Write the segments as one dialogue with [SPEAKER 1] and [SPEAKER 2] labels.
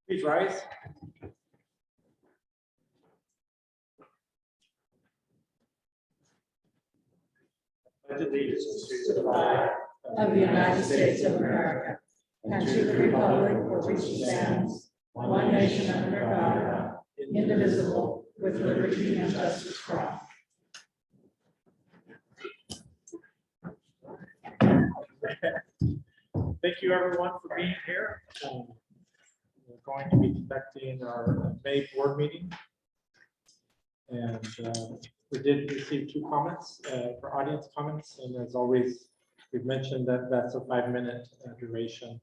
[SPEAKER 1] Please rise. Pledge allegiance to the flag
[SPEAKER 2] of the United States of America, and to the republic for which it stands, one nation under God, indivisible, with liberty and justice for all.
[SPEAKER 1] Thank you, everyone, for being here. We're going to be conducting our May board meeting. And we did receive 2 comments for audience comments. And as always, we've mentioned that that's a 5-minute duration.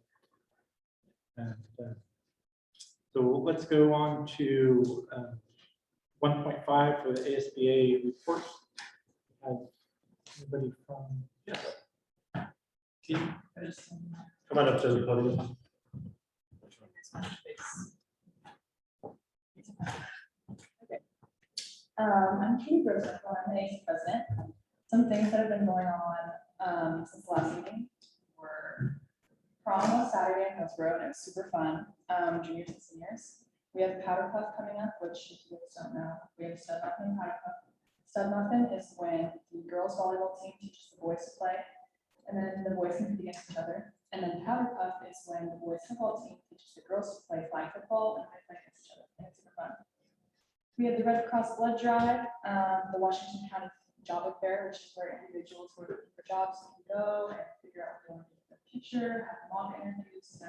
[SPEAKER 1] And so let's go on to 1.5 for the ASBA report. Anybody from? Yes. Keith? Come on up to the podium.
[SPEAKER 3] Okay. I'm Katie Rosenthal. I'm the AC president. Some things that have been going on since the last meeting were prom on Saturday in Hillsborough, and it was super fun. Juniors and seniors. We have Powder Puff coming up, which if you guys don't know, we have Stud Muffin and Powder Puff. Stud Muffin is when the girls volleyball team teaches the boys to play, and then the boys compete against each other. And then Powder Puff is when the boys football team teaches the girls to play flag football, and they play against each other. And it's super fun. We have the Red Cross Blood Drive, the Washington County Job Fair, which is where individuals who are looking for jobs can go and figure out what they want to do in the future, have mock interviews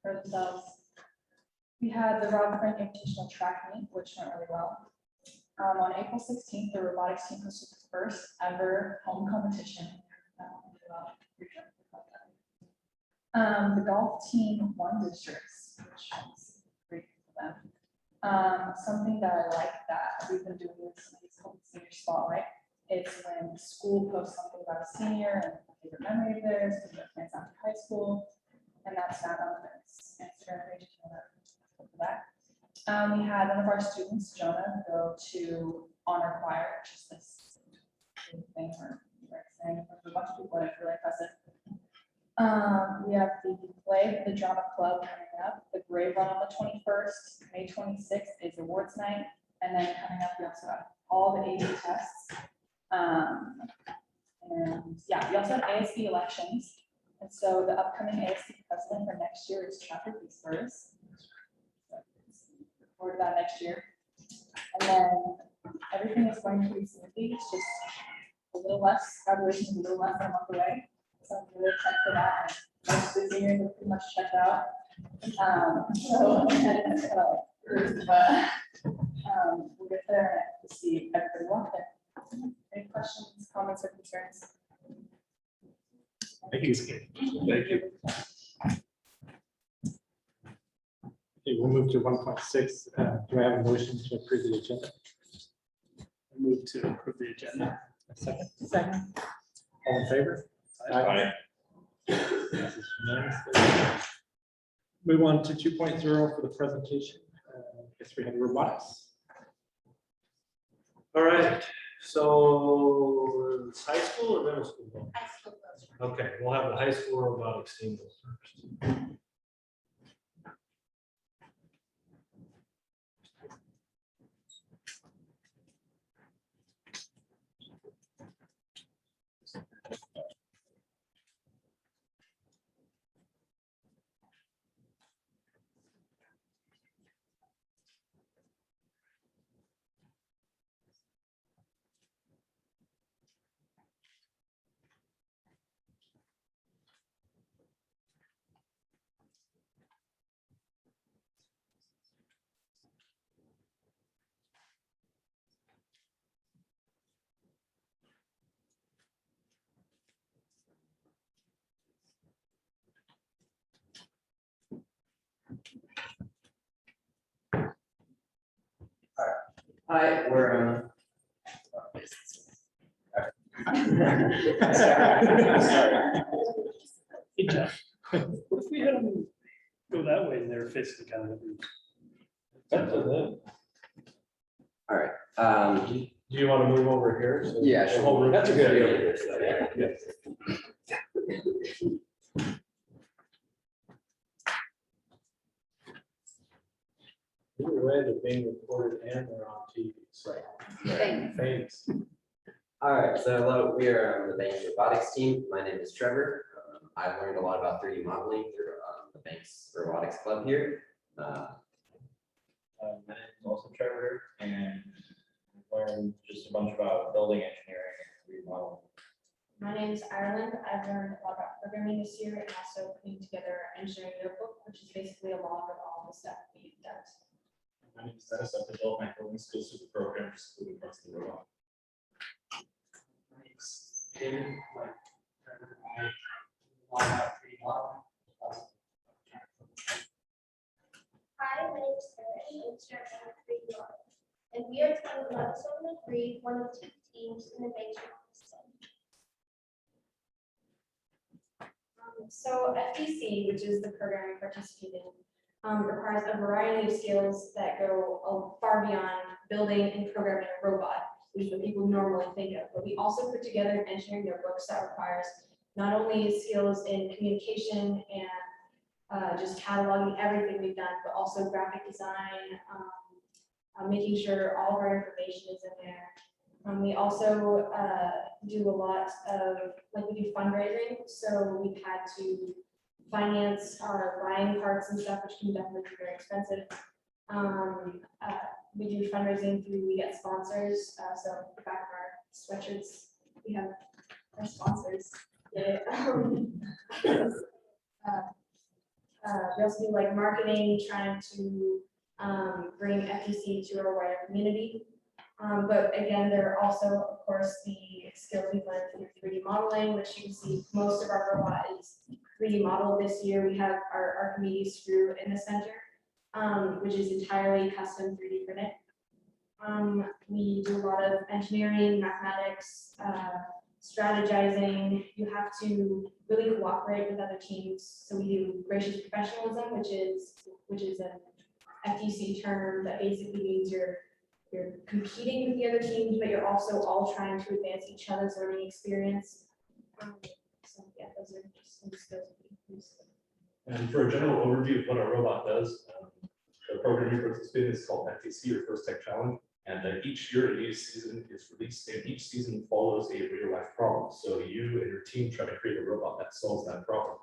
[SPEAKER 3] for themselves. We had the Rob Frank Invitational Track Meet, which went really well. On April 16th, the robotics team hosted its first ever home competition. The golf team won districts, which was great for them. Something that I like that we've been doing recently is called Senior Spotlight. It's when the school posts something about a senior and a favorite memory of theirs, because their plans after high school, and that's found on their Instagram page. For that. We had one of our students, Jonah, go to honor choir, which is this thing where you're saying for a bunch of people, and it's really impressive. We have the play, the drama club coming up, the Brave Run on the 21st, May 26th is awards night, and then coming up, we also have all the AP tests. And yeah, we also have ASB elections, and so the upcoming ASB president for next year is Chapter Spurs. Forward to that next year. And then everything is going pretty smoothly. It's just a little less, graduation is a little less than a month away. So I'm really excited for that. And most of the seniors are pretty much checked out. But we'll get there to see everybody walk there. Any questions, comments, or concerns?
[SPEAKER 1] Thank you. Thank you. Okay, we'll move to 1.6. Do I have a motion to approve the agenda?
[SPEAKER 4] I move to approve the agenda.
[SPEAKER 1] A second.
[SPEAKER 2] Second.
[SPEAKER 1] All in favor? Aye. Passes unanimously. Move on to 2.0 for the presentation. Guess we have robotics.
[SPEAKER 4] All right, so it's high school or middle school?
[SPEAKER 5] High school goes.
[SPEAKER 4] Okay, we'll have the high school robotics team go first.
[SPEAKER 6] Hi, we're
[SPEAKER 4] Hey, Jeff, what if we had them go that way and they're facing kind of?
[SPEAKER 6] all right.
[SPEAKER 4] Do you want to move over here? So
[SPEAKER 6] Yeah,
[SPEAKER 4] the
[SPEAKER 6] sure.
[SPEAKER 4] whole room
[SPEAKER 6] That's a
[SPEAKER 4] can
[SPEAKER 6] good
[SPEAKER 4] see
[SPEAKER 6] idea.
[SPEAKER 4] over this.
[SPEAKER 1] being recorded and they're on TV. So
[SPEAKER 3] Thanks.
[SPEAKER 1] thanks.
[SPEAKER 6] All right, so hello, we are the bank's robotics team. My name is Trevor. I've learned a lot about 3D modeling through the bank's robotics club here.
[SPEAKER 5] My name is also Trevor, and I've learned just a bunch about building engineering and remodeling.
[SPEAKER 7] My name is Ireland. I've learned a lot about programming this year and also putting together an engineering notebook, which is basically a log of all the stuff we done.
[SPEAKER 5] My name is Dennis. I've developed my coding skills through the program, just moving across the robot.
[SPEAKER 8] Hi, my name is Sarah, and I'm starting on 3D modeling. And we are trying to level 7 one of 2 teams in the bank's robotics team.
[SPEAKER 7] So FDC, which is the program we participate in, requires a variety of skills that go far beyond building and programming a robot, which is what people normally think of. But we also put together an engineering notebooks that requires not only skills in communication and just cataloging everything we've done, but also graphic design, making sure all of our information is in there. We also do a lot of, like, we do fundraising, so we've had to finance our buying parts and stuff, which can definitely be very expensive. We do fundraising through, we get sponsors, so the back of our sweatshirts, we have our sponsors. Yeah. We also do like marketing, trying to bring FEC to our wider community. But again, there are also, of course, the skills we've learned through 3D modeling, which you can see most of our robot is 3D modeled this year. We have our Archimedes screw in the center, which is entirely custom 3D printed. We do a lot of engineering, mathematics, strategizing. You have to really cooperate with other teams. So we do gracious professionalism, which is an FTC term that basically means you're competing with the other teams, but you're also all trying to advance each other's learning experience. So yeah, those are just some skills we use.
[SPEAKER 5] And for a general overview of what our robot does, the program we participate in is called FTC, or First Tech Challenge. And each year, each season is released, and each season follows a real life problem. So you and your team try to create a robot that solves that problem.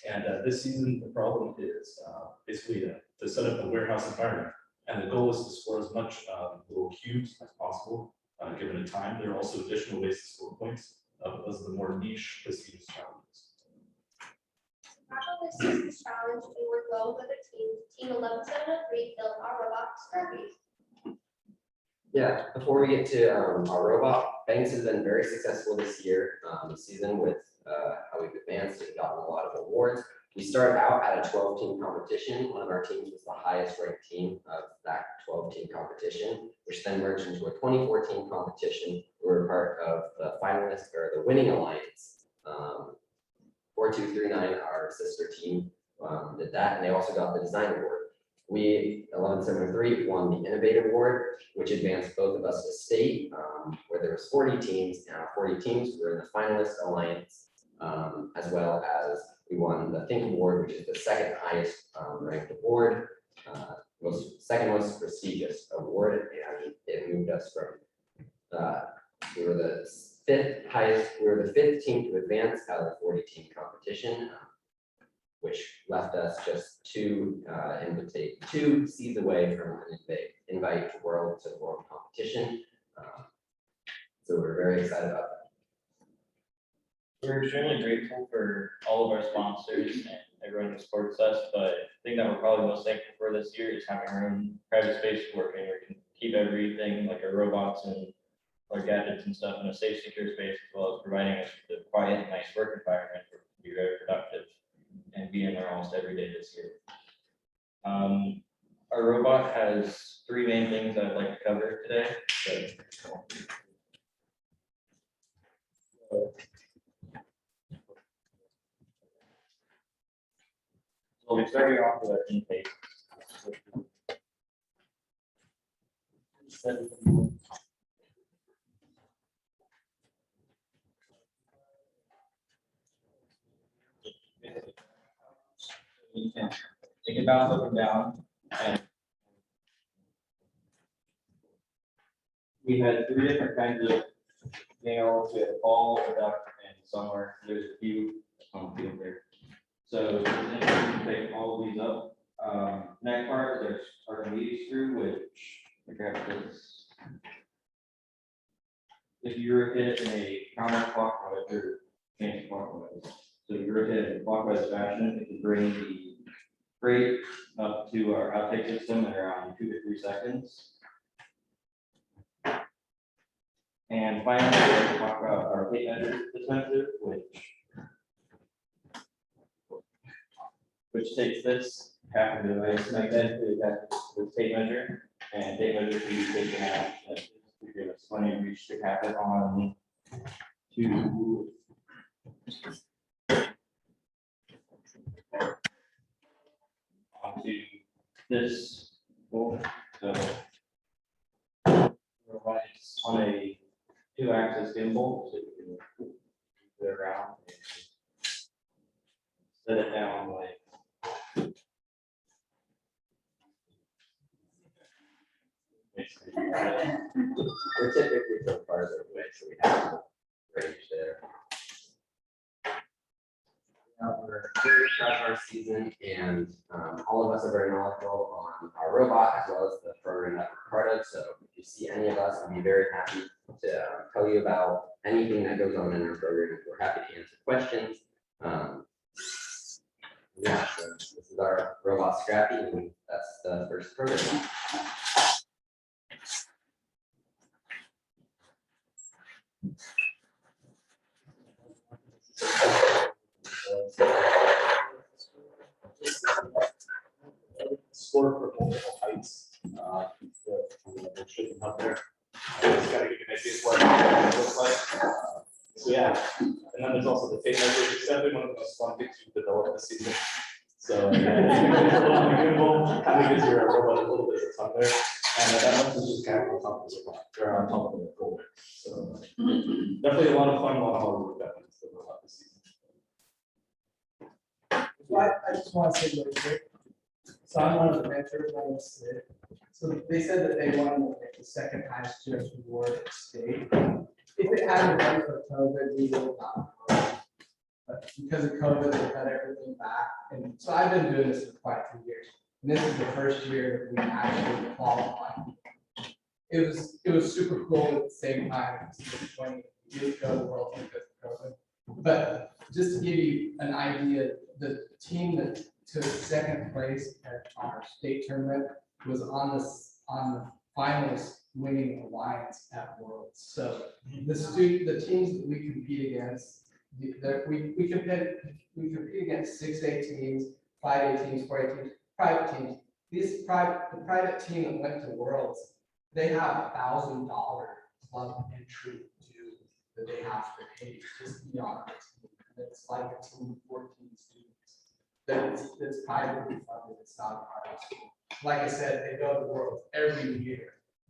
[SPEAKER 5] And this season, the problem is basically to set up a warehouse environment. And the goal is to score as much little cubes as possible, given a time. There are also additional ways to score points. Those are the more niche prestigious challenges.
[SPEAKER 8] Part of this season's challenge, we work well with other teams. Team 11703 built our robot Scrappy.
[SPEAKER 6] Yeah, before we get to our robot, Banks has been very successful this year, season with how we've advanced and gotten a lot of awards. We started out at a 12-team competition. One of our teams was the highest ranked team of that 12-team competition, which then merged into a 24-team competition. We were part of the finalists or the winning alliance. 4239, our sister team, did that, and they also got the design award. We, 11703, won the Innovative Award, which advanced both of us to state, where there was 40 teams, and our 40 teams were in the finalist alliance, as well as we won the Think Award, which is the second highest ranked award, second most prestigious award, and it moved us from, we were the fifth highest, we were the 5th team to advance out of the 40-team competition, which left us just two seeds away from an invite to the world competition. So we're very excited about that.
[SPEAKER 5] We're extremely grateful for all of our sponsors and everyone who supports us, but the thing that we're probably most thankful for this year is having our own private space to work in. We can keep everything like our robots and our gadgets and stuff in a safe, secure space, as well as providing us with a quiet, nice work environment where we can be very productive and be in there almost every day this year. Our robot has 3 main things I'd like to cover today. So we'll be starting off with our intake. You can take it bounce up and down, and
[SPEAKER 9] we had 3 different kinds of nails. We had a ball, a duck, and somewhere there's a few on the field there. So then we can take all of these up. Next part, there's Archimedes screw, which I grabbed this. If you rotate it in a counterclockwise or anti-clockwise, so if you rotate it in clockwise fashion, it can bring the crate up to our outtake system in around 2 to 3 seconds. And finally, we'll talk about our tape measure dispenser, which takes this half of the device magnetically attached to the tape measure, and tape measure can be taken out. We give us plenty of reach to cap it on to onto this bolt. So it's on a 2-axis gimbal, so you can move it around and set it down like.
[SPEAKER 6] We're typically so farther away, so we have range there. Now, we're very proud of our season, and all of us are very knowledgeable on our robot as well as the program that we're part of. So if you see any of us, I'd be very happy to tell you about anything that goes on in our program. We're happy to answer questions. Yeah, so this is our robot Scrappy, and that's the first program.
[SPEAKER 5] Score for multiple heights. There should be up there. Just gotta give you an idea of what it looks like. So yeah, and then there's also the tape measure. It's definitely one of the most fun things we've developed this season. So kind of gives your robot a little bit of fun there. And that one's just kind of on top of the robot, or on top of the folder. So definitely a lot of fun, a lot of hard work that one's developed this season.
[SPEAKER 10] So I just want to say really quick. So I'm one of the mentors on the state. So they said that they wanted to make the second highest just reward at state. If it hadn't been for COVID, we would not. But because of COVID, they cut everything back. And so I've been doing this for quite a few years. And this is the first year that we actually qualified. It was super cool at the same time. 20 years ago, the world because of COVID. But just to give you an idea, the team that took second place at our state tournament was on the finals winning alliance at Worlds. So the teams that we compete against, we compete against 6A teams, 5A teams, 4A teams, private teams. The private team that went to Worlds, they have $1,000 club entry due that they have to pay just beyond it. It's like a team of 14 students. That's privately funded. It's not a private school. Like I said, they go to Worlds every year.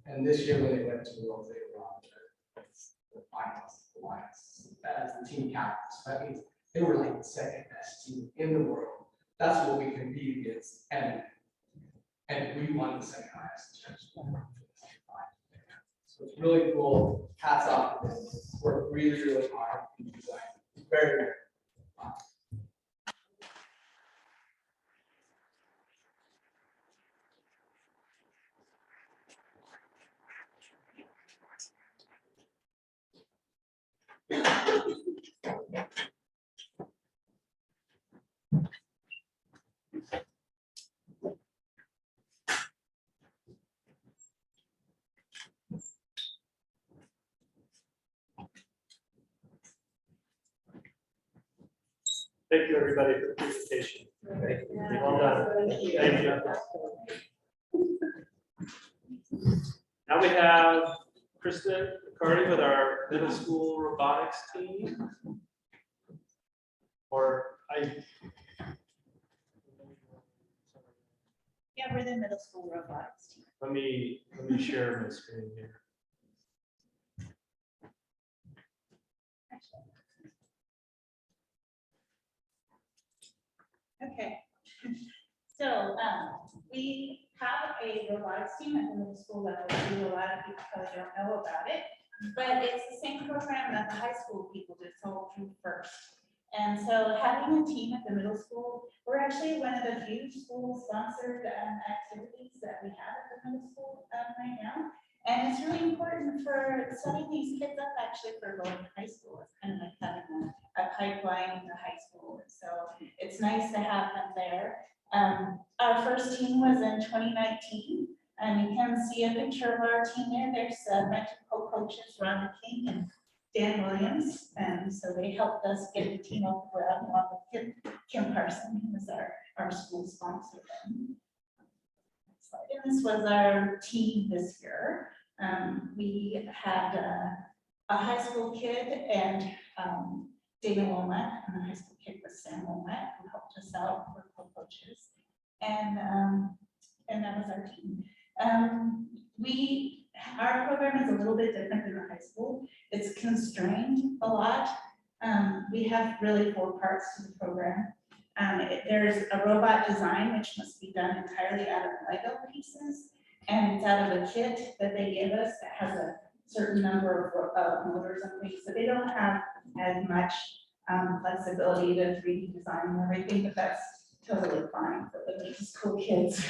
[SPEAKER 10] And this year when they went to Worlds, they were on the finals alliance as the team captains. That means they were like the second best team in the world. That's what we compete against. And we won the second highest. So it's really cool. Hats off to them. Worked really, really hard. Very, very fun.
[SPEAKER 4] Thank you, everybody, for the presentation. Well done. Thank you. Now we have Kristen McCarty with our middle school robotics team.
[SPEAKER 2] Yeah, we're the middle school robotics team.
[SPEAKER 4] Let me share my screen here.
[SPEAKER 2] Okay. So, we have a robotics team at the middle school level. A lot of people probably don't know about it, but it's the same program that the high school people do, so through first. And so having a team at the middle school, we're actually one of the few school-sponsored activities that we have at the middle school right now. And it's really important for setting these kids up actually for going to high school. It's kind of like having a pipeline to high school. So it's nice to have them there. Our first team was in 2019, and you can see a picture of our team there. There's my co-coaches, Rhonda King and Dan Williams, and so they helped us get the team up around along with Kim Carson, who was our school sponsor. And this was our team this year. We had a high school kid and Dana Womack, and the high school kid was Sam Womack, who helped us out for co-coaches. And that was our team. Our program is a little bit different than the high school. It's constrained a lot. We have really 4 parts to the program. There's a robot design, which must be done entirely out of Lego pieces. And it's out of a kit that they give us that has a certain number of motors and things. So they don't have as much flexibility to 3D design and everything, but that's totally fine for the school kids.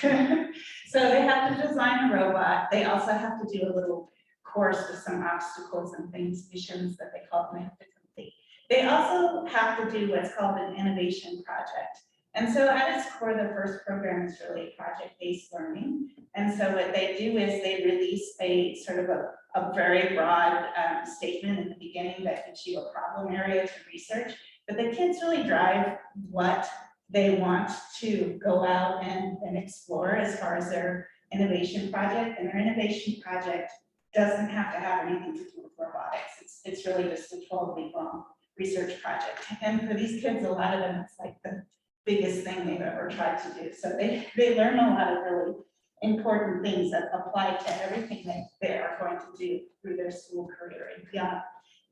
[SPEAKER 2] So they have to design a robot. They also have to do a little course with some obstacles and things, missions that they call them to complete. They also have to do what's called an innovation project. And so at its core, the first program is really project-based learning. And so what they do is they release a sort of a very broad statement in the beginning that gives you a problem area to research. But the kids really drive what they want to go out and explore as far as their innovation project. And their innovation project doesn't have to have anything to do with robotics. It's really just a 12-week long research project. And for these kids, a lot of them, it's like the biggest thing they've ever tried to do. So they learn a lot of really important things that apply to everything that they are going to do through their school career and beyond.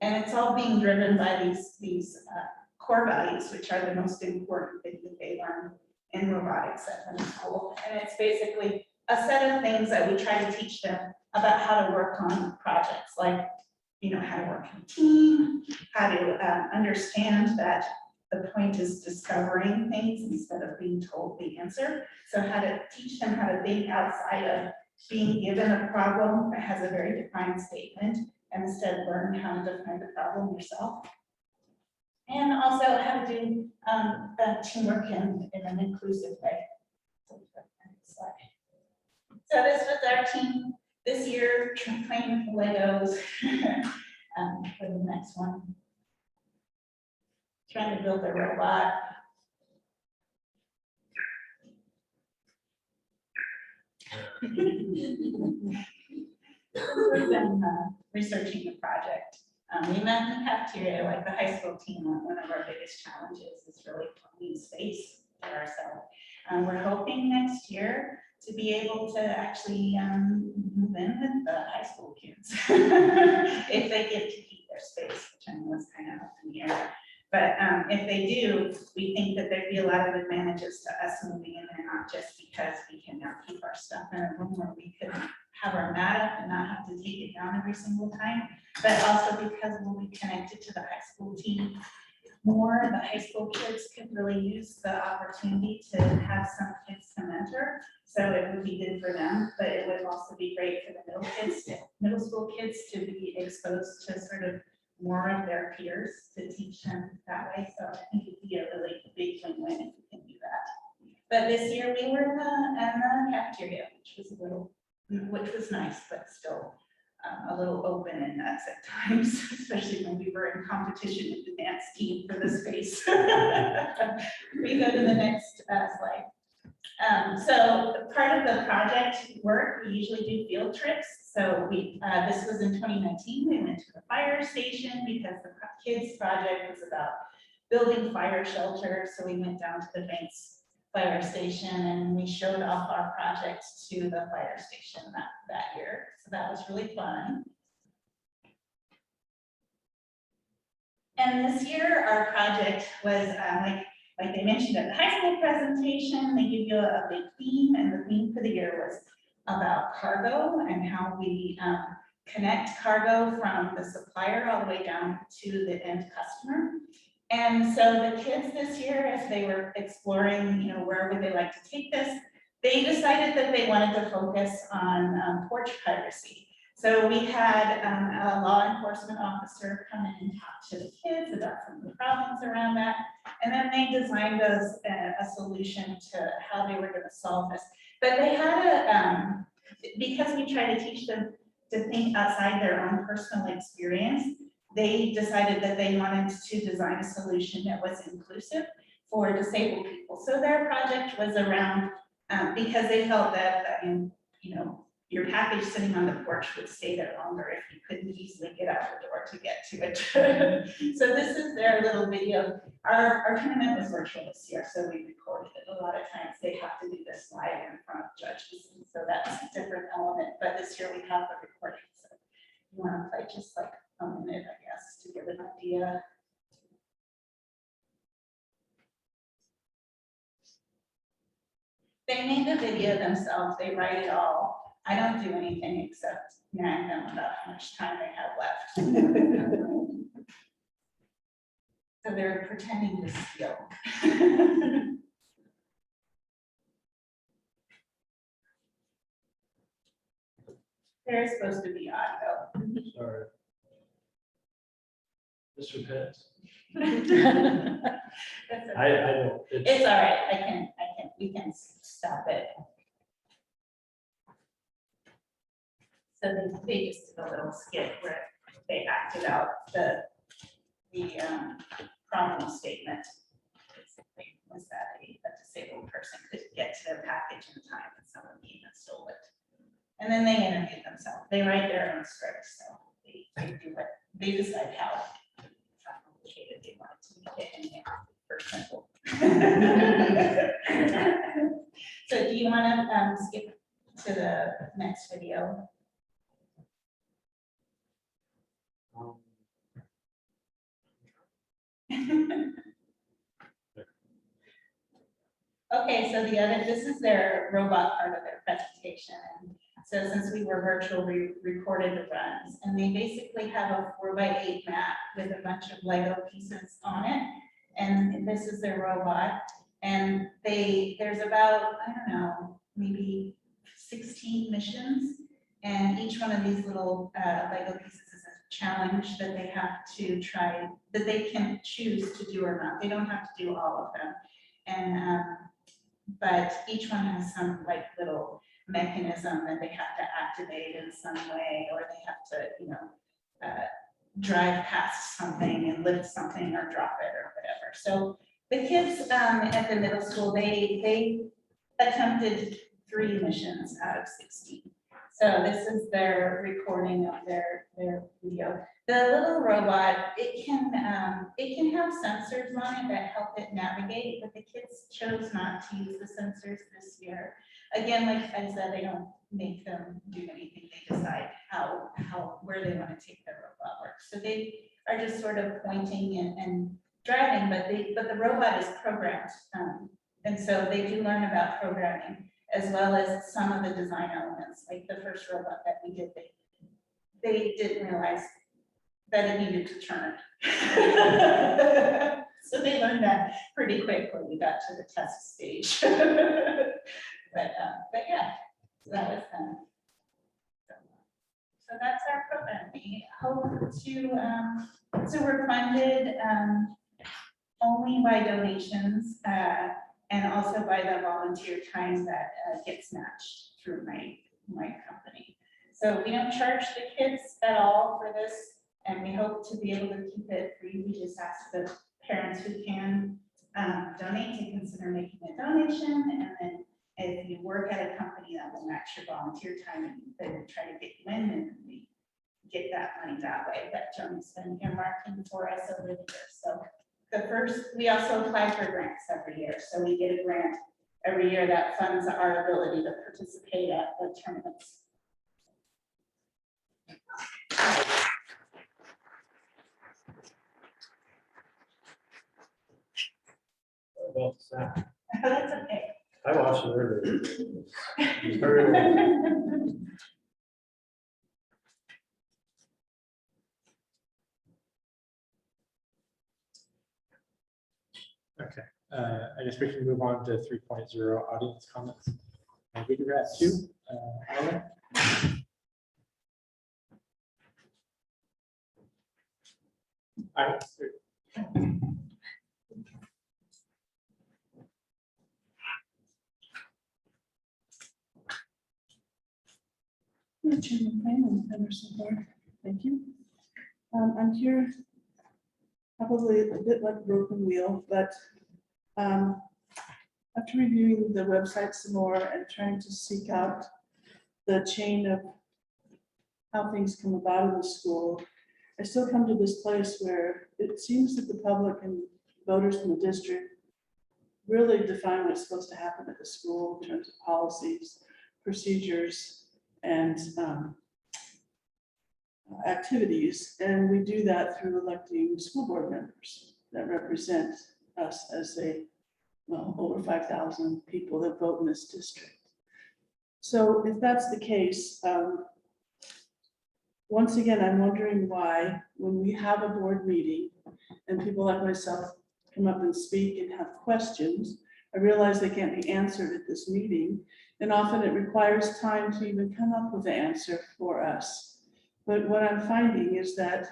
[SPEAKER 2] And it's all being driven by these core values, which are the most important things that they learn in robotics at the school. And it's basically a set of things that we try to teach them about how to work on projects, like, how to work in a team, how to understand that the point is discovering things instead of being told the answer. So how to teach them how to think outside of being given a problem that has a very defined statement, and instead learn how to define the problem yourself. And also how to do teamwork in an inclusive way. So this was our team this year, playing with Legos for the next one. Trying to build a robot. We've been researching the project. We met in the cafeteria, like the high school team. One of our biggest challenges is really finding space for ourselves. We're hoping next year to be able to actually move in with the high school kids if they get to keep their space, which I know is kind of up in the air. But if they do, we think that there'd be a lot of advantages to us moving in there, not just because we can now keep our stuff in a room where we could have our mat up and not have to take it down every single time, but also because we'll be connected to the high school team more. The high school kids could really use the opportunity to have some kids to mentor. So it would be good for them, but it would also be great for the middle school kids to be exposed to sort of more of their peers to teach them that way. So I think it'd be a really big win-win if we can do that. But this year we were in the cafeteria, which was nice, but still a little open and nuts at times, especially when we were in competition with the dance team for the space. We go to the next slide. So part of the project work, we usually do field trips. So this was in 2019, we went to the fire station because the kids project was about building fire shelters. So we went down to the Banks Fire Station and we showed off our projects to the fire station that year. So that was really fun. And this year our project was like like they mentioned at the high school presentation, they give you a big theme, and the theme for the year was about cargo and how we connect cargo from the supplier all the way down to the end customer. And so the kids this year, as they were exploring, where would they like to take this, they decided that they wanted to focus on porch piracy. So we had a law enforcement officer come in and talk to the kids about some of the problems around that. And then they designed us a solution to how they were going to solve this. But they had because we try to teach them to think outside their own personal experience, they decided that they wanted to design a solution that was inclusive for disabled people. So their project was around, because they felt that, your package sitting on the porch would stay there longer if you couldn't easily get out the door to get to it. So this is their little video. Our tournament was virtual this year, so we recorded it. A lot of times they have to do this live in front of judges, and so that's a different element. But this year we have the recording, so you want to play just like a minute, I guess, to give an idea. They made the video themselves. They write it all. I don't do anything except nag them about how much time they have left. So they're pretending to steal. They're supposed to be audio.
[SPEAKER 4] Sorry. Mr. Pitts.
[SPEAKER 2] That's okay.
[SPEAKER 4] I don't.
[SPEAKER 2] It's all right. We can stop it. So they just did a little skit where they acted out the problem statement. Basically, was that a disabled person could get to their package in time and someone came and stole it. And then they interviewed themselves. They write their own scripts, so they do what they decide how complicated they want it to make it in there for simple. So do you want to skip to the next video? Okay, so this is their robot part of their presentation. So since we were virtual, we recorded the runs, and they basically have a 4x8 map with a bunch of Lego pieces on it. And this is their robot. And there's about, I don't know, maybe 16 missions. And each one of these little Lego pieces is a challenge that they have to try, that they can choose to do or not. They don't have to do all of them. And but each one has some like little mechanism that they have to activate in some way, or they have to, drive past something and lift something or drop it or whatever. So the kids at the middle school, they attempted 3 missions out of 16. So this is their recording of their video. The little robot, it can have sensors on it that help it navigate, but the kids chose not to use the sensors this year. Again, like I said, they don't make them do anything. They decide where they want to take their robot work. So they are just sort of pointing and driving, but the robot is programmed. And so they do learn about programming as well as some of the design elements, like the first robot that we did, they didn't realize that it needed to turn. So they learned that pretty quick when we got to the test stage. But yeah, so that was so that's our program. We hope to, so we're funded only by donations and also by the volunteer time that gets matched through my company. So we don't charge the kids at all for this, and we hope to be able to keep it free. We just ask the parents who can donate to consider making a donation, and then if you work at a company that will match your volunteer time, and then try to get you in, and we get that money that way. That John's been earmarking for us over the years. So we also apply for grants every year. So we get a grant every year that funds our ability to participate at the tournaments.
[SPEAKER 4] about the snap.
[SPEAKER 2] That's okay.
[SPEAKER 4] I watched it earlier.
[SPEAKER 1] Okay, I guess we can move on to 3.0 audience comments. We do have two. Alan?
[SPEAKER 11] Chairman Payne and members of the board, thank you. I'm here probably a bit like a broken wheel, but after reviewing the website some more and trying to seek out the chain of how things come about in the school, I still come to this place where it seems that the public and voters in the district really define what's supposed to happen at the school in terms of policies, procedures, and activities. And we do that through electing school board members that represent us as over 5,000 people that vote in this district. So if that's the case, once again, I'm wondering why, when we have a board meeting and people like myself come up and speak and have questions, I realize they can't be answered at this meeting. And often it requires time to even come up with the answer for us. But what I'm finding is that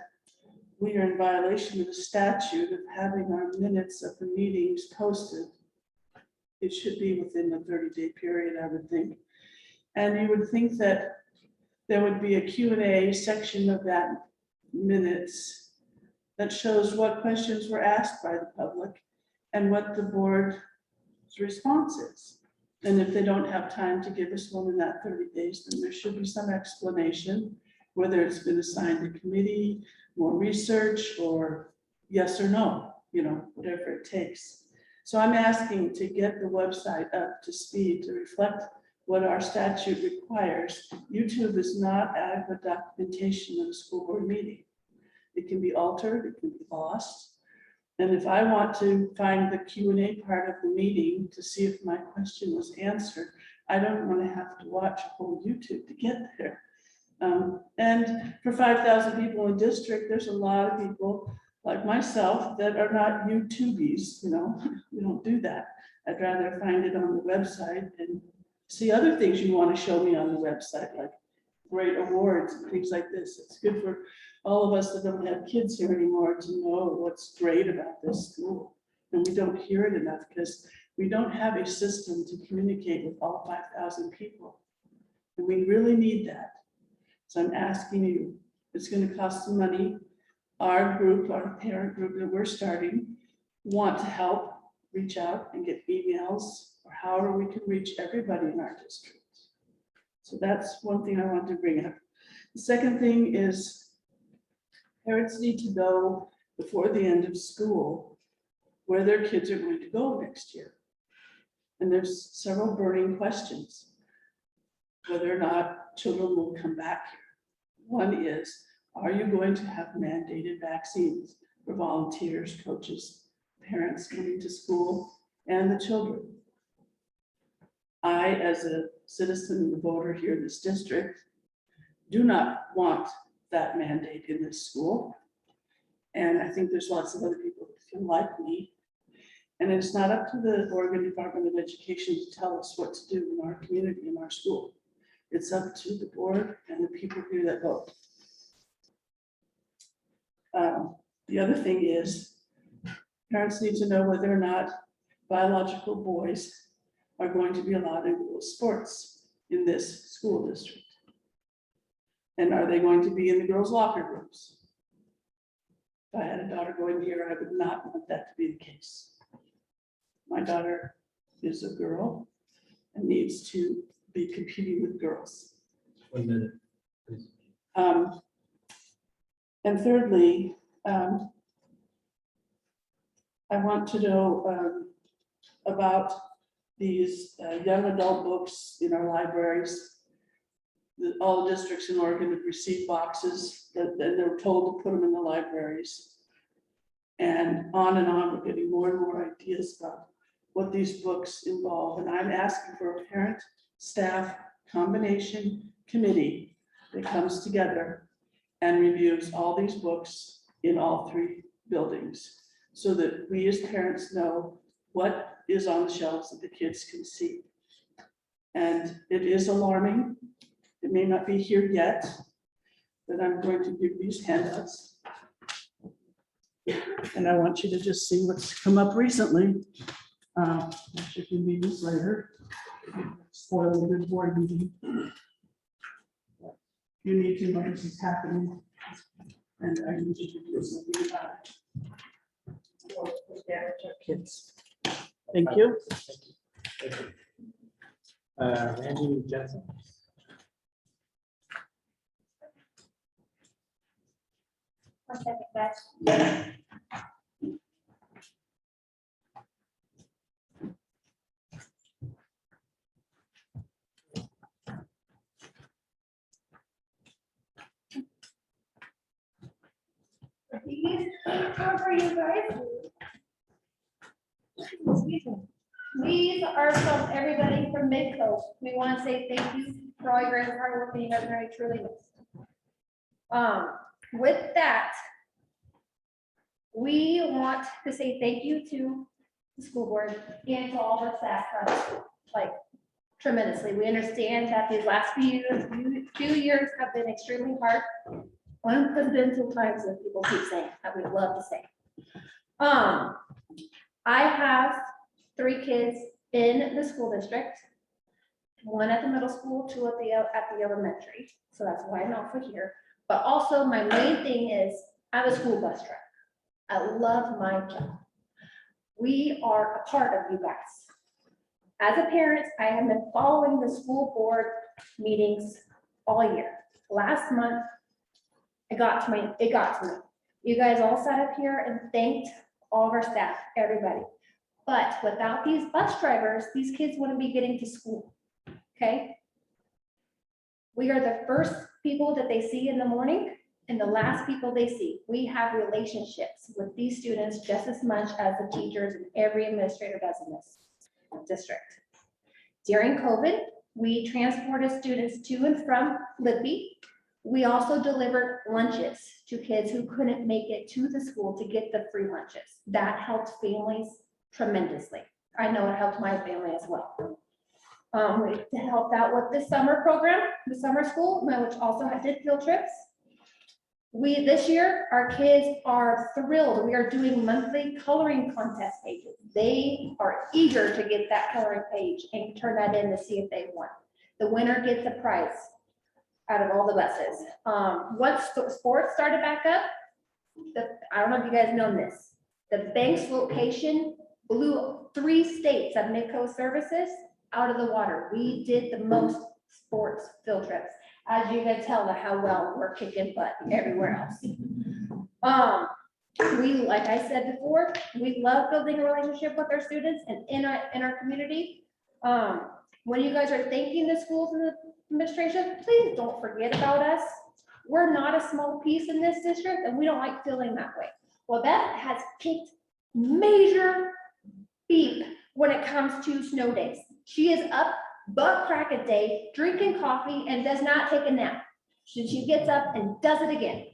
[SPEAKER 11] we are in violation of the statute of having our minutes of the meetings posted. It should be within a 30-day period, I would think. And you would think that there would be a Q&A section of that minutes that shows what questions were asked by the public and what the board's response is. And if they don't have time to give us one in that 30 days, then there should be some explanation, whether it's been assigned a committee, more research, or yes or no, whatever it takes. So I'm asking to get the website up to speed to reflect what our statute requires. YouTube is not adequate documentation of a school board meeting. It can be altered, it can be lost. And if I want to find the Q&A part of the meeting to see if my question was answered, I don't want to have to watch a whole YouTube to get there. And for 5,000 people in the district, there's a lot of people like myself that are not YouTubies, we don't do that. I'd rather find it on the website and see other things you want to show me on the website, like great awards and things like this. It's good for all of us that don't have kids here anymore to know what's great about this school. And we don't hear it enough because we don't have a system to communicate with all 5,000 people. And we really need that. So I'm asking you, it's going to cost some money. Our group, our parent group that we're starting, want to help reach out and get emails or however we can reach everybody in our district. So that's one thing I want to bring up. The second thing is parents need to know before the end of school where their kids are going to go next year. And there's several burning questions. Whether or not children will come back here. One is, are you going to have mandated vaccines for volunteers, coaches, parents coming to school, and the children? I, as a citizen and a voter here in this district, do not want that mandate in this school. And I think there's lots of other people that feel like me. And it's not up to the Oregon Department of Education to tell us what to do in our community, in our school. It's up to the board and the people here that vote. The other thing is, parents need to know whether or not biological boys are going to be allowed in girls' sports in this school district. And are they going to be in the girls' locker rooms? If I had a daughter going here, I would not want that to be the case. My daughter is a girl and needs to be competing with girls.
[SPEAKER 4] 1 minute, please.
[SPEAKER 11] And thirdly, I want to know about these young adult books in our libraries. All the districts in Oregon have received boxes that they're told to put them in the libraries. And on, we're getting more and more ideas about what these books involve, and I'm asking for a parent-staff combination committee that comes together and reviews all these books in all 3 buildings, so that we as parents know what is on the shelves that the kids can see. And it is alarming. It may not be here yet, but I'm going to give these handouts. And I want you to just see what's come up recently. You can read this later. Spoil a good board meeting. You need to know this is happening. And I need you to do something about it. For kids. Thank you.
[SPEAKER 1] Thank you. Randy Jensen.
[SPEAKER 8] One second, guys. How are you guys? Excuse me. These are from everybody from Midco. We want to say thank you for all your guys' hard work, and you guys are very truly missed. With that, we want to say thank you to the school board and to all the staff, like tremendously. We understand that these last few years have been extremely hard. Unconventional times that people keep saying that we love to say. I have 3 kids in the school district, 1 at the middle school, 2 at the elementary. So that's why I'm not for here. But also my main thing is I'm a school bus driver. I love my job. We are a part of you guys. As a parent, I have been following the school board meetings all year. Last month, it got to me. You guys all sat up here and thanked all of our staff, everybody. But without these bus drivers, these kids wouldn't be getting to school, okay? We are the first people that they see in the morning and the last people they see. We have relationships with these students just as much as the teachers and every administrator does in this district. During COVID, we transported students to and from Libby. We also delivered lunches to kids who couldn't make it to the school to get the free lunches. That helped families tremendously. I know it helped my family as well. We helped out with the summer program, the summer school, which also did field trips. This year, our kids are thrilled. We are doing monthly coloring contest pages. They are eager to get that coloring page and turn that in to see if they won. The winner gets a prize out of all the buses. Once sports started back up, I don't know if you guys know this, the Banks location blew 3 states of Midco services out of the water. We did the most sports field trips. As you can tell how well we're kicking butt everywhere else. We, like I said before, we love building a relationship with our students and in our community. When you guys are thanking the schools and the administration, please don't forget about us. We're not a small piece in this district and we don't like feeling that way. Well, that has kicked major beep when it comes to snow days. She is up butt crack a day, drinking coffee and does not take a nap. She gets up and does it again.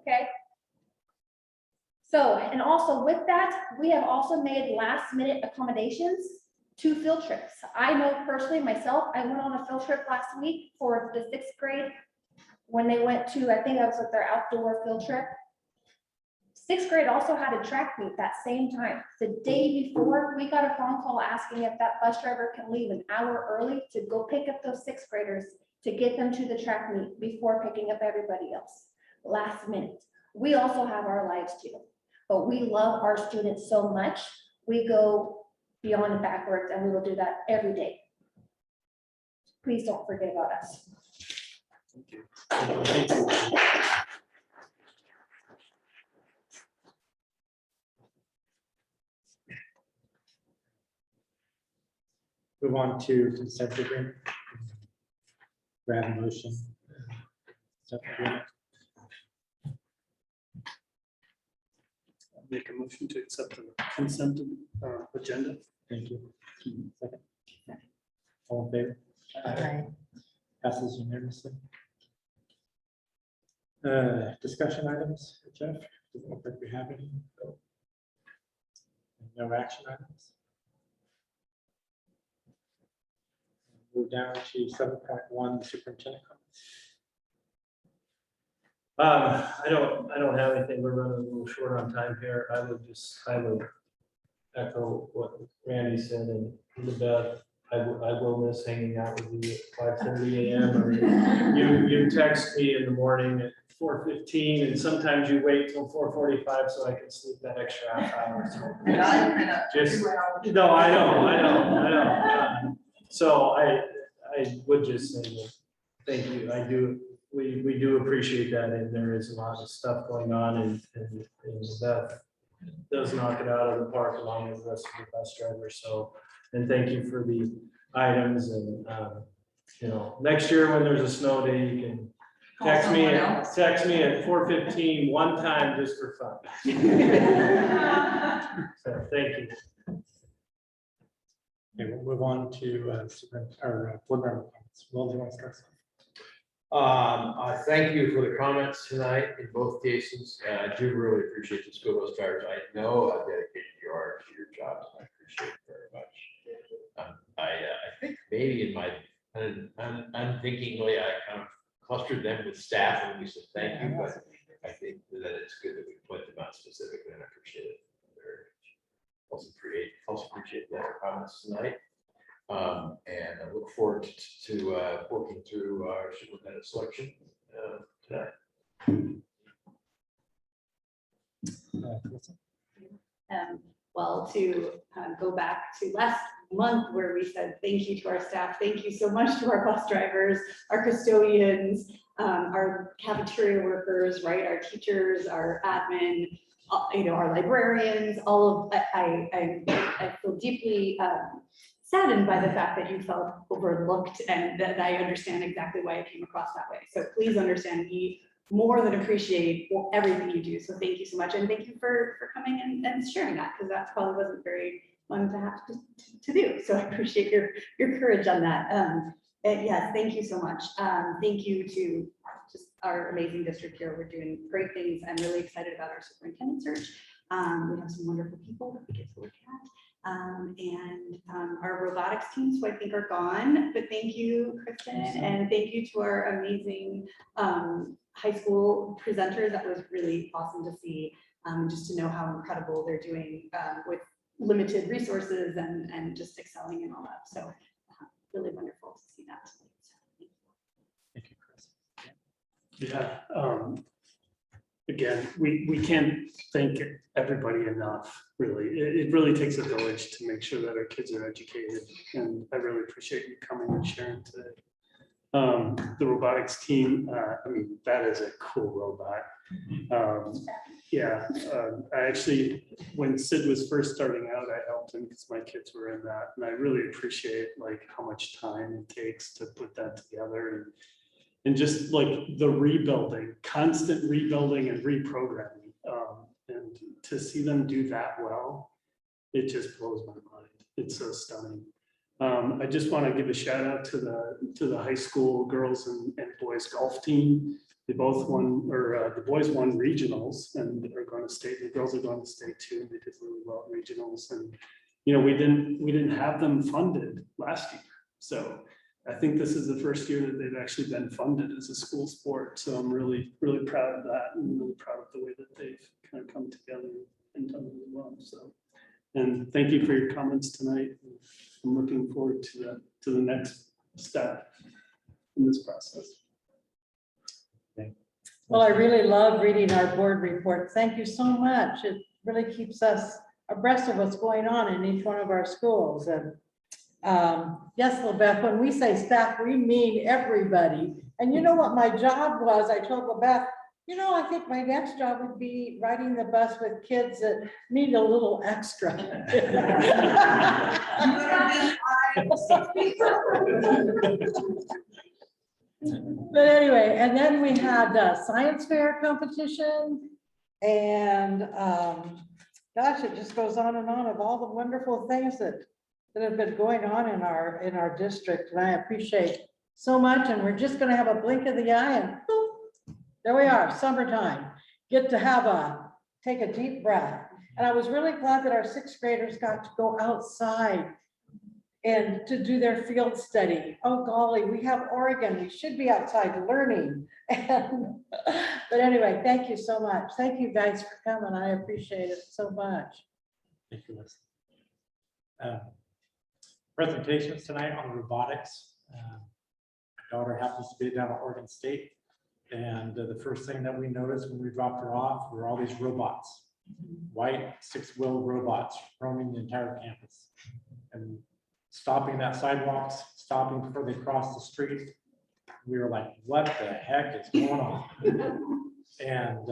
[SPEAKER 8] Okay. So, and also with that, we have also made last minute accommodations to field trips. I know personally myself, I went on a field trip last week for the 6th grade when they went to, I think that was with their outdoor field trip. 6th grade also had a track meet that same time. The day before, we got a phone call asking if that bus driver can leave an hour early to go pick up those 6th graders to get them to the track meet before picking up everybody else. Last minute. We also have our lives too, but we love our students so much. We go beyond and backwards, and we will do that every day. Please don't forget about us.
[SPEAKER 1] Thank you. Thank you. Move on to consent agreement. Grab a motion. Consent agreement.
[SPEAKER 11] Make a motion to accept the consent agenda.
[SPEAKER 1] Thank you. Second. All in favor? Passes unanimously. Discussion items, Jeff? Doesn't look like we have any. No action items. Move down to 7.1, superintendent comments.
[SPEAKER 4] I don't have anything. We're running a little short on time here. I would echo what Randy said, and Beth, I will miss hanging out with you at 5:30 a.m. or you text me in the morning at 4:15, and sometimes you wait till 4:45 so I can sleep that extra half hour. So just, no, I know. So I would just say that, thank you. We do appreciate that, and there is a lot of stuff going on, and Beth does knock it out of the park along with the rest of the bus drivers. So, and thank you for the items, and next year when there's a snow day, you can text me at 4:15 one time just for fun. So thank you.
[SPEAKER 1] Okay, we'll move on to board member comments. Will, do you want to start?
[SPEAKER 12] I thank you for the comments tonight in both cases. I do really appreciate the school bus drivers. I know how dedicated you are to your jobs. I appreciate it very much. I think maybe in my unthinkingly, I kind of clustered them with staff and we said thank you, but I think that it's good that we put them out specifically, and I appreciate it very much. Also appreciate the comments tonight. And I look forward to working through our superintendent selection tonight.
[SPEAKER 13] Well, to go back to last month where we said thank you to our staff, thank you so much to our bus drivers, our custodians, our cafeteria workers, right, our teachers, our admin, our librarians, all of, I feel deeply saddened by the fact that you felt overlooked, and that I understand exactly why it came across that way. So please understand, we more than appreciate everything you do. So thank you so much. And thank you for coming and sharing that, because that probably wasn't very fun to have to do. So I appreciate your courage on that. And yes, thank you so much. Thank you to just our amazing district here. We're doing great things. I'm really excited about our superintendent search. We have some wonderful people that we get to look at. And our robotics teams, who I think are gone, but thank you, Kristen, and thank you to our amazing high school presenters. That was really awesome to see, just to know how incredible they're doing with limited resources and just excelling in all that. So really wonderful to see that.
[SPEAKER 1] Thank you, Chris.
[SPEAKER 14] Yeah. Again, we can't thank everybody enough, really. It really takes a village to make sure that our kids are educated, and I really appreciate you coming and sharing today. The robotics team, I mean, that is a cool robot. I actually, when Sid was first starting out, I helped him because my kids were in that, and I really appreciate like how much time it takes to put that together, and just like the rebuilding, constant rebuilding and reprogramming. And to see them do that well, it just blows my mind. It's so stunning. I just want to give a shout out to the high school girls and boys golf team. They both won, or the boys won regionals, and are going to state. The girls are going to state too, and they did really well at regionals. And we didn't have them funded last year, so I think this is the first year that they've actually been funded as a school sport. So I'm really, really proud of that, and really proud of the way that they've kind of come together and done really well. So, and thank you for your comments tonight. I'm looking forward to the next step in this process.
[SPEAKER 15] Well, I really love reading our board report. Thank you so much. It really keeps us abreast of what's going on in each one of our schools. And yes, LaBeth, when we say staff, we mean everybody. And you know what my job was? I told LaBeth, I think my next job would be riding the bus with kids that need a little extra. But anyway, and then we had a science fair competition, and gosh, it just goes on and on of all the wonderful things that that have been going on in our district, and I appreciate so much, and we're just gonna have a blink of the eye and boop, there we are, summertime. Get to take a deep breath. And I was really glad that our sixth graders got to go outside and to do their field study. Oh golly, we have Oregon, we should be outside learning. But anyway, thank you so much. Thank you guys for coming. I appreciate it so much.
[SPEAKER 1] Thank you, Liz. Presentations tonight on robotics. My daughter happens to be down at Oregon State. And the first thing that we noticed when we dropped her off were all these robots, white six-wheel robots roaming the entire campus and stopping at sidewalks, stopping before they crossed the street. We were like, what the heck is going on? And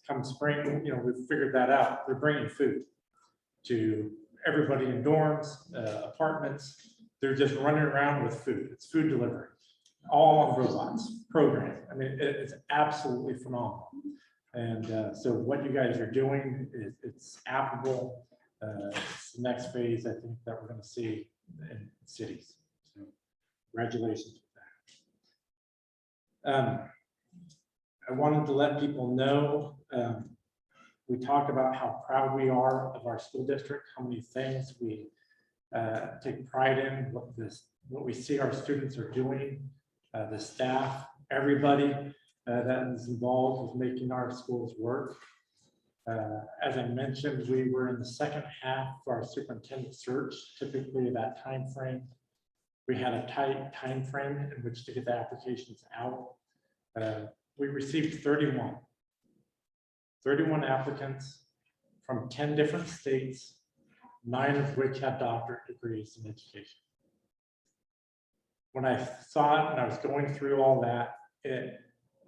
[SPEAKER 1] come spring, we figured that out. They're bringing food to everybody in dorms, apartments. They're just running around with food. It's food delivery, all on robots, programmed. I mean, it's absolutely phenomenal. And so what you guys are doing, it's applicable. It's the next phase, I think, that we're going to see in cities. So congratulations with that. I wanted to let people know, we talked about how proud we are of our school district, how many things we take pride in, what we see our students are doing, the staff, everybody that is involved with making our schools work. As I mentioned, we were in the second half of our superintendent search. Typically that time frame, we had a tight time frame in which to get the applications out. We received 31 applicants from 10 different states, 9 of which had doctorate degrees in education. When I saw it and I was going through all that,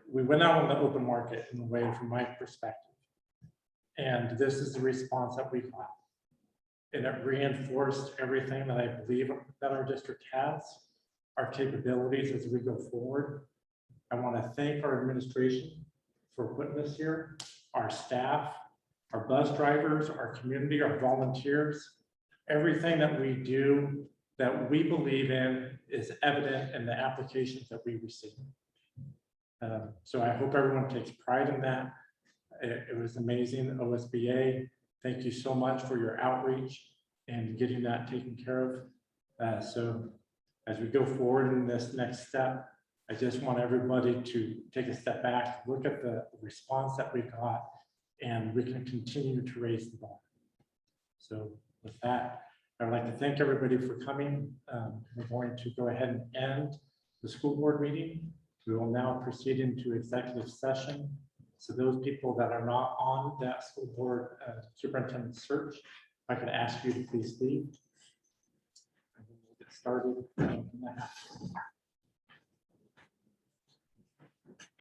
[SPEAKER 1] we went out on the open market in a way from my perspective. And this is the response that we got. And it reinforced everything that I believe that our district has, our capabilities as we go forward. I want to thank our administration for putting this here, our staff, our bus drivers, our community, our volunteers. Everything that we do that we believe in is evident in the applications that we receive. So I hope everyone takes pride in that. It was amazing, OSBA. Thank you so much for your outreach and getting that taken care of. So as we go forward in this next step, I just want everybody to take a step back, look at the response that we got, and we can continue to raise the bar. So with that, I'd like to thank everybody for coming. We're going to go ahead and end the school board meeting. We will now proceed into executive session. So those people that are not on that school board superintendent search, if I could ask you to please leave. And we'll get started.